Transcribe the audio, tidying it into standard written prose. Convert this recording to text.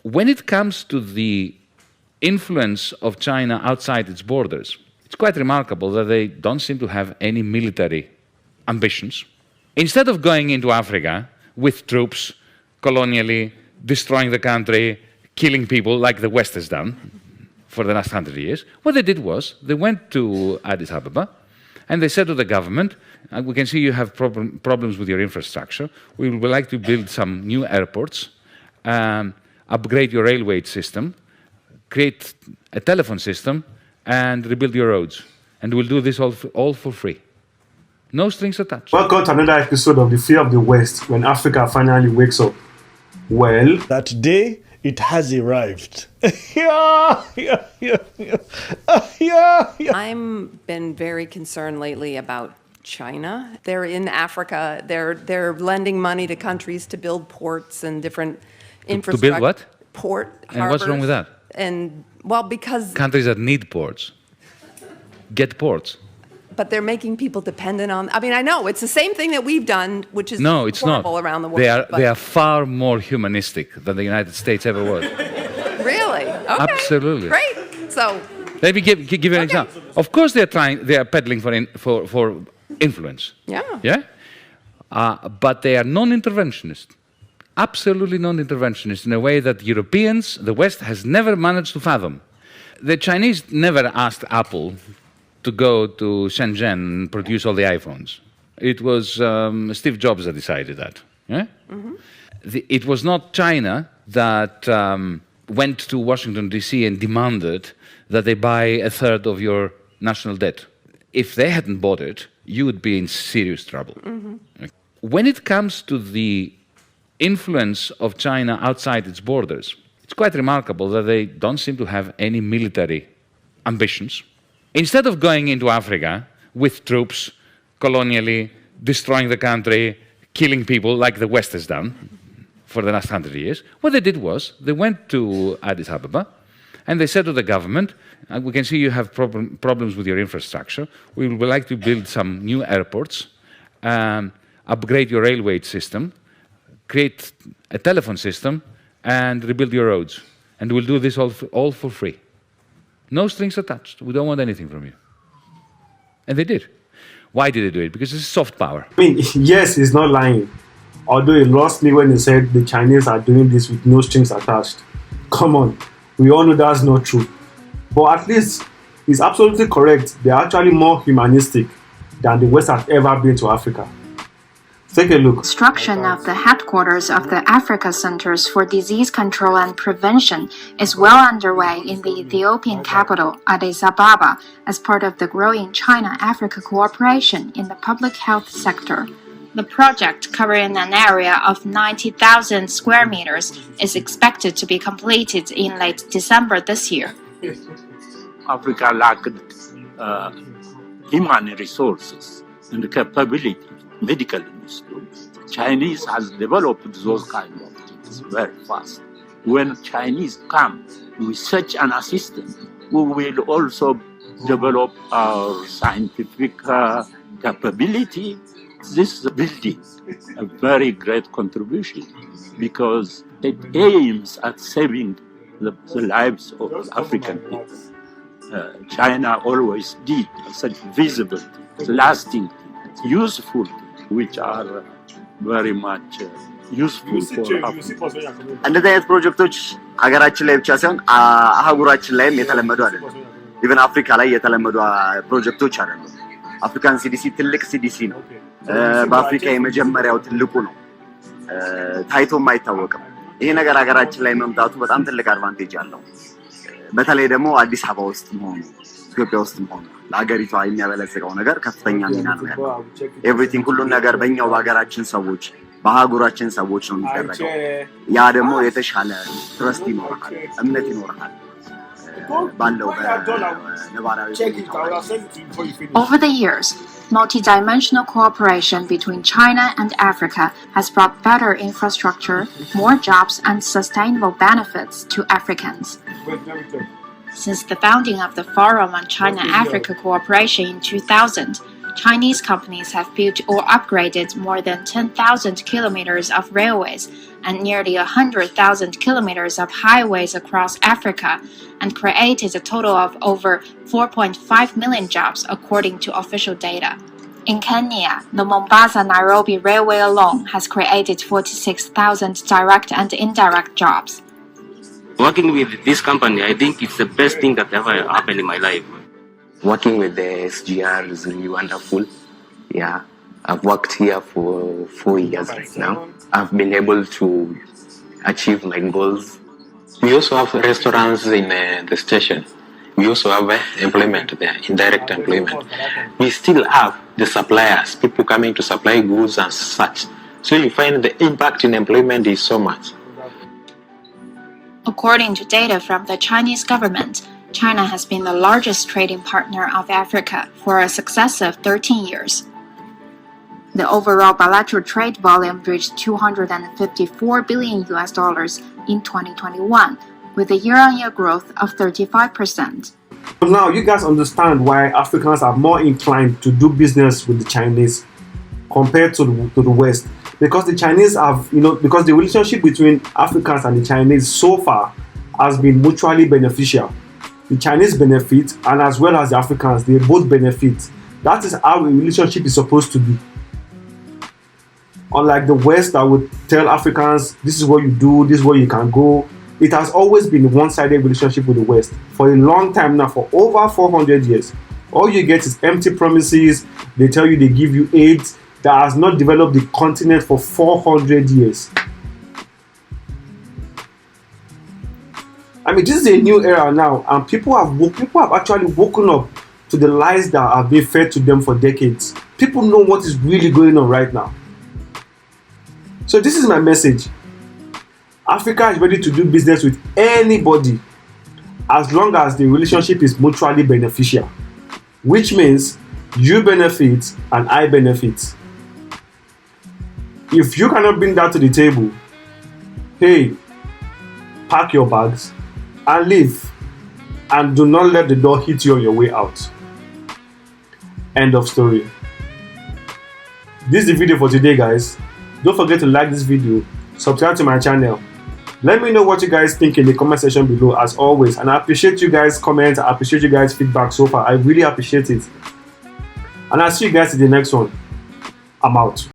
When it comes to the influence of China outside its borders, it's quite remarkable that they don't seem to have any military ambitions. Instead of going into Africa with troops, colonially, destroying the country, killing people like the West has done for the last 100 years, what they did was they went to Addis Ababa and they said to the government, we can see you have problems with your infrastructure. We would like to build some new airports, upgrade your railway system, create a telephone system, and rebuild your roads. And we'll do this all for free. No strings attached. Welcome to another episode of The Fear of the West, when Africa finally wakes up. Well, that day, it has arrived. I've been very concerned lately about China. They're in Africa. They're lending money to countries to build ports and different infrastructure. To build what? Port harbors. And what's wrong with that? And, well, because... Countries that need ports get ports. But they're making people dependent on... I mean, I know, it's the same thing that we've done, which is no, it's horrible not. Around the world. They are far more humanistic than the United States ever was. Really? Okay. Absolutely. Great. So... Let me give you an example. Of course they are peddling for influence. Yeah. Yeah? But they are non-interventionist. Absolutely non-interventionist in a way that Europeans, the West, has never managed to fathom. The Chinese never asked Apple to go to Shenzhen and produce all the iPhones. It was Steve Jobs that decided that. Yeah? Mm-hmm. It was not China that went to Washington, D.C. and demanded that they buy a third of your national debt. If they hadn't bought it, you would be in serious trouble. Mm-hmm. When it comes to the influence of China outside its borders, it's quite remarkable that they don't seem to have any military ambitions. Instead of going into Africa with troops, colonially, destroying the country, killing people like the West has done for the last 100 years, what they did was they went to Addis Ababa and they said to the government, we can see you have problems with your infrastructure. We would like to build some new airports, upgrade your railway system, create a telephone system, and rebuild your roads. And we'll do this all for free. No strings attached. We don't want anything from you. And they did. Why did they do it? Because it's soft power. I mean, yes, he's not lying. Although he lost me when he said the Chinese are doing this with no strings attached. Come on. We all know that's not true. But at least he's absolutely correct. They're actually more humanistic than the West has ever been to Africa. Take a look. Construction of the headquarters of the Africa Centers for Disease Control and Prevention is well underway in the Ethiopian capital, Addis Ababa, as part of the growing China-Africa cooperation in the public health sector. The project, covering an area of 90,000 square meters, is expected to be completed in late December this year. Africa lacked human resources and capability. Medical industry. Chinese has developed those kind of things very fast. When Chinese come with such an assistance, we will also develop our scientific capability. This is building a very great contribution because it aims at saving the lives of African people. China always did such visible, lasting, useful, which are very much useful for Africa. እንደዚህ አይነት ፕሮጀክቶች ሀገራችን ላይ ብቻ ሳይሆን አህጉራችን ላይም የተለመዱ አይደለም። ኢቨን አፍሪካ ላይ የተለመዱ ፕሮጀክቶች አይደሉም። አፍሪካን ሲዲሲ ትልቅ ሲዲሲ ነው። በአፍሪካ የመጀመሪያው ትልቁ ነው። ታይቶም አይታወቅም። ይሄ ነገር ሀገራችን ላይ መምጣቱ በጣም ትልቅ አድቫንቴጅ አለው። በተለይ ደግሞ አዲስ አበባ ውስጥ መሆኑ ኢትዮጵያ ውስጥ መሆኑ ለሀገሪቷ የሚያበለጽገው ነገር ከፍተኛ ሚና ነው ያለው። ኤቭሪቲንግ ሁሉን ነገር በእኛው በሀገራችን ሰዎች በአህጉራችን ሰዎች ነው የሚደረገው። ያ ደግሞ የተሻለ ትረስት ይኖርሃል፣ እምነት ይኖርሃል ባለው በነባራዊ Over the years, multidimensional cooperation between China and Africa has brought better infrastructure, more jobs, and sustainable benefits to Africans. Since the founding of the Forum on China-Africa Cooperation in 2000, Chinese companies have built or upgraded more than 10,000 kilometers of railways and nearly 100,000 kilometers of highways across Africa and created a total of over 4.5 million jobs according to official data. In Kenya, the Mombasa-Nairobi Railway alone has created 46,000 direct and indirect jobs. Working with this company, I think it's the best thing that ever happened in my life. Working with the SGR is really wonderful. Yeah, I've worked here for 4 years right now. I've been able to achieve my goals. We also have restaurants in the station. We also have employment there, indirect employment. We still have the suppliers, people coming to supply goods and such. So you find the impact in employment is so much. According to data from the Chinese government, China has been the largest trading partner of Africa for a successive 13 years. The overall bilateral trade volume reached $254 billion in 2021, with a year-on-year growth of 35%. Now you guys understand why Africans are more inclined to do business with the Chinese compared to the West. Because the Chinese have, because the relationship between Africans and the Chinese so far has been mutually beneficial. The Chinese benefit, and as well as the Africans, they both benefit. That is how a relationship is supposed to be. Unlike the West that would tell Africans, this is what you do, this is where you can go. It has always been a one-sided relationship with the West for a long time now, for over 400 years. All you get is empty promises. They tell you they give you aid that has not developed the continent for 400 years. I mean, this is a new era now, and people have actually woken up to the lies that have been fed to them for decades. People know what is really going on right now. So this is my message. Africa is ready to do business with anybody as long as the relationship is mutually beneficial, which means you benefit and I benefit. If you cannot bring that to the table, hey, pack your bags and leave, and do not let the door hit you on your way out. End of story. This is the video for today, guys. Don't forget to like this video, subscribe to my channel. Let me know what you guys think in the comment section below, as always, and I appreciate you guys' comments. I appreciate you guys' feedback so far. I really appreciate it. And I'll see you guys in the next one. I'm out.